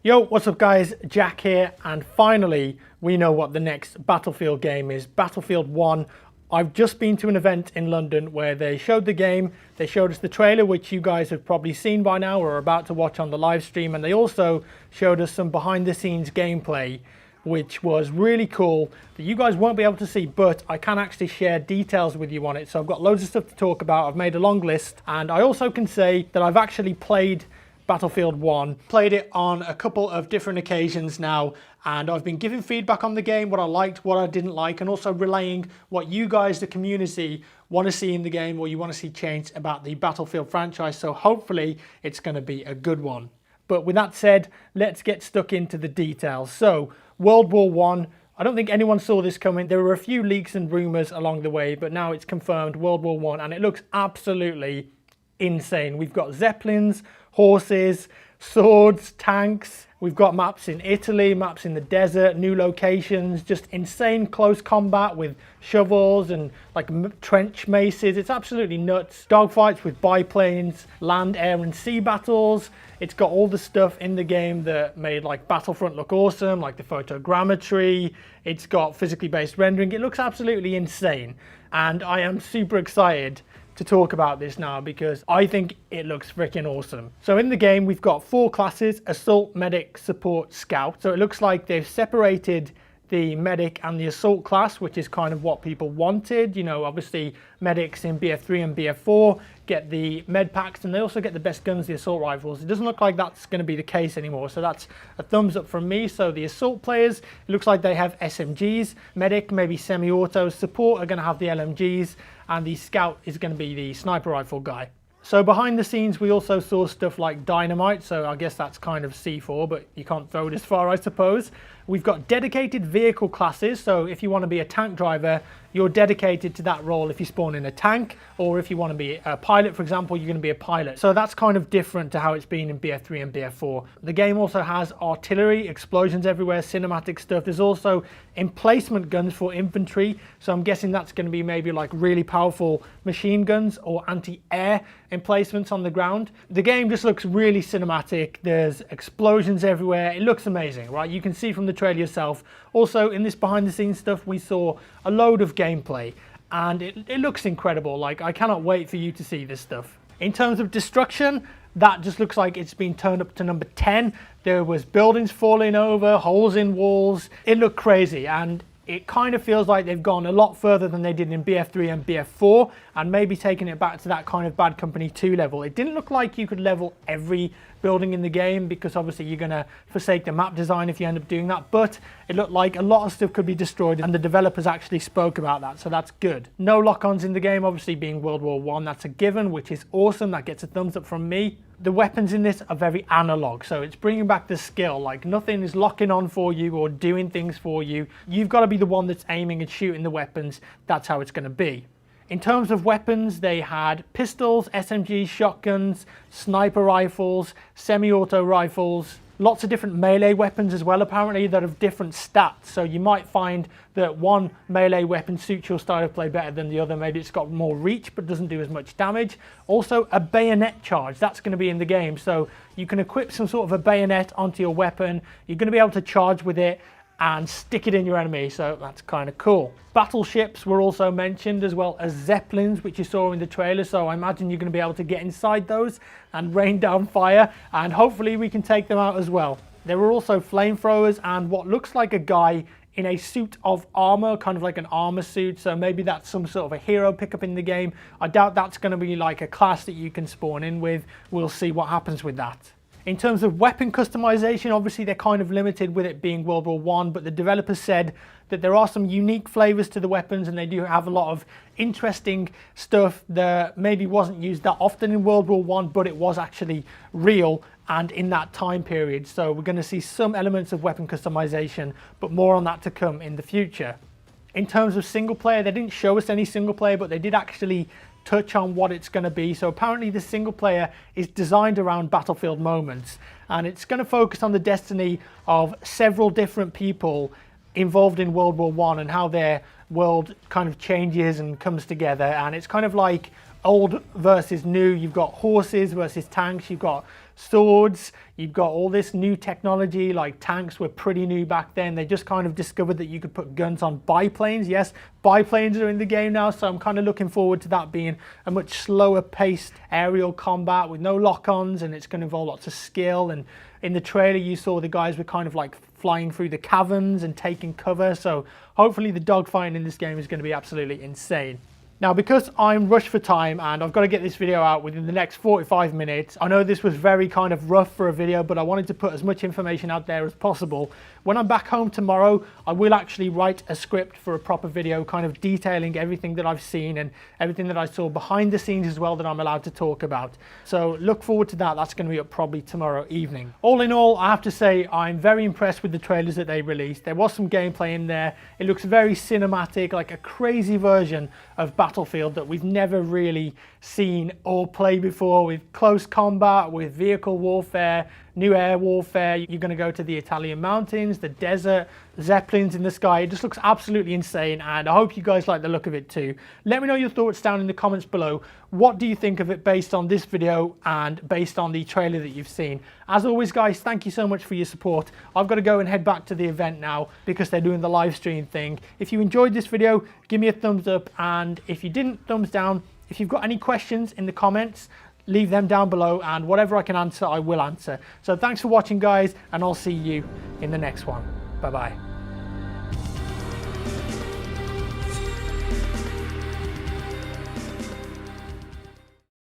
Yo, what's up guys, Jack here, and finally we know what the next Battlefield game is, Battlefield 1. I've just been to an event in London where they showed the game, they showed us the trailer, which you guys have probably seen by now or are about to watch on the live stream, and they also showed us some behind the scenes gameplay, which was really cool, that you guys won't be able to see, but I can actually share details with you on it. So I've got loads of stuff to talk about, I've made a long list, and I also can say that I've actually played Battlefield 1, played it on a couple of different occasions now, and I've been giving feedback on the game, what I liked, what I didn't like, and also relaying what you guys, the community, want to see in the game or you want to see changed about the Battlefield franchise. So hopefully it's going to be a good one. But with that said, let's get stuck into the details. So World War I, I don't think anyone saw this coming. There were a few leaks and rumors along the way, but now it's confirmed, World War I, and it looks absolutely insane. We've got Zeppelins, horses, swords, tanks. We've got maps in Italy, maps in the desert, new locations, just insane close combat with shovels and like trench maces. It's absolutely nuts. Dogfights with biplanes, land, air and sea battles. It's got all the stuff in the game that made like Battlefront look awesome, like the photogrammetry. It's got physically based rendering. It looks absolutely insane. And I am super excited to talk about this now because I think it looks freaking awesome. So in the game we've got 4 classes: Assault, Medic, Support, Scout. So it looks like they've separated the Medic and the Assault class, which is kind of what people wanted. You know, obviously Medics in BF3 and BF4 get the med packs and they also get the best guns, the assault rifles. It doesn't look like that's going to be the case anymore, so that's a thumbs up from me. So the Assault players, it looks like they have SMGs, Medic maybe semi-auto, Support are going to have the LMGs, and the Scout is going to be the sniper rifle guy. So behind the scenes we also saw stuff like dynamite, so I guess that's kind of C4, but you can't throw it as far, I suppose. We've got dedicated vehicle classes, so if you want to be a tank driver, you're dedicated to that role if you spawn in a tank, or if you want to be a pilot, for example, you're going to be a pilot. So that's kind of different to how it's been in BF3 and BF4. The game also has artillery, explosions everywhere, cinematic stuff. There's also emplacement guns for infantry, so I'm guessing that's going to be maybe like really powerful machine guns or anti-air emplacements on the ground. The game just looks really cinematic. There's explosions everywhere. It looks amazing, right? You can see from the trailer yourself. Also in this behind the scenes stuff we saw a load of gameplay and it looks incredible. Like, I cannot wait for you to see this stuff. In terms of destruction, that just looks like it's been turned up to number 10. There was buildings falling over, holes in walls. It looked crazy, and it kind of feels like they've gone a lot further than they did in BF3 and BF4 and maybe taking it back to that kind of Bad Company 2 level. It didn't look like you could level every building in the game because obviously you're going to forsake the map design if you end up doing that, but it looked like a lot of stuff could be destroyed and the developers actually spoke about that, so that's good. No lock-ons in the game, obviously being World War I, that's a given, which is awesome. That gets a thumbs up from me. The weapons in this are very analog, so it's bringing back the skill. Like, nothing is locking on for you or doing things for you. You've got to be the one that's aiming and shooting the weapons. That's how it's going to be. In terms of weapons, they had pistols, SMGs, shotguns, sniper rifles, semi-auto rifles, lots of different melee weapons as well apparently that have different stats. So you might find that one melee weapon suits your style of play better than the other. Maybe it's got more reach but doesn't do as much damage. Also a bayonet charge, that's going to be in the game. So you can equip some sort of a bayonet onto your weapon. You're going to be able to charge with it and stick it in your enemy, so that's kind of cool. Battleships were also mentioned, as well as Zeppelins, which you saw in the trailer, so I imagine you're going to be able to get inside those and rain down fire, and hopefully we can take them out as well. There were also flamethrowers and what looks like a guy in a suit of armor, kind of like an armor suit, so maybe that's some sort of a hero pickup in the game. I doubt that's going to be like a class that you can spawn in with. We'll see what happens with that. In terms of weapon customization, obviously they're kind of limited with it being World War I, but the developers said that there are some unique flavors to the weapons and they do have a lot of interesting stuff that maybe wasn't used that often in World War I, but it was actually real and in that time period. So we're going to see some elements of weapon customization, but more on that to come in the future. In terms of single player, they didn't show us any single player, but they did actually touch on what it's going to be. So apparently the single player is designed around Battlefield moments, and it's going to focus on the destiny of several different people involved in World War I and how their world kind of changes and comes together. And it's kind of like old versus new, you've got horses versus tanks, you've got swords, you've got all this new technology. Like tanks were pretty new back then. They just kind of discovered that you could put guns on biplanes. Yes, biplanes are in the game now, so I'm kind of looking forward to that being a much slower paced aerial combat with no lock-ons, and it's going to involve lots of skill. And in the trailer you saw the guys were kind of like flying through the caverns and taking cover, so hopefully the dogfighting in this game is going to be absolutely insane. Now, because I'm rushed for time and I've got to get this video out within the next 45 minutes, I know this was very kind of rough for a video, but I wanted to put as much information out there as possible. When I'm back home tomorrow, I will actually write a script for a proper video, kind of detailing everything that I've seen and everything that I saw behind the scenes as well that I'm allowed to talk about. So look forward to that. That's going to be up probably tomorrow evening. All in all, I have to say I'm very impressed with the trailers that they released. There was some gameplay in there. It looks very cinematic, like a crazy version of Battlefield that we've never really seen or played before, with close combat, with vehicle warfare, new air warfare. You're going to go to the Italian mountains, the desert, zeppelins in the sky. It just looks absolutely insane, and I hope you guys like the look of it too. Let me know your thoughts down in the comments below. What do you think of it based on this video and based on the trailer that you've seen? As always guys, thank you so much for your support. I've got to go and head back to the event now because they're doing the live stream thing. If you enjoyed this video, give me a thumbs up, and if you didn't, thumbs down. If you've got any questions in the comments, leave them down below, and whatever I can answer, I will answer. So thanks for watching guys, and I'll see you in the next one. Bye bye.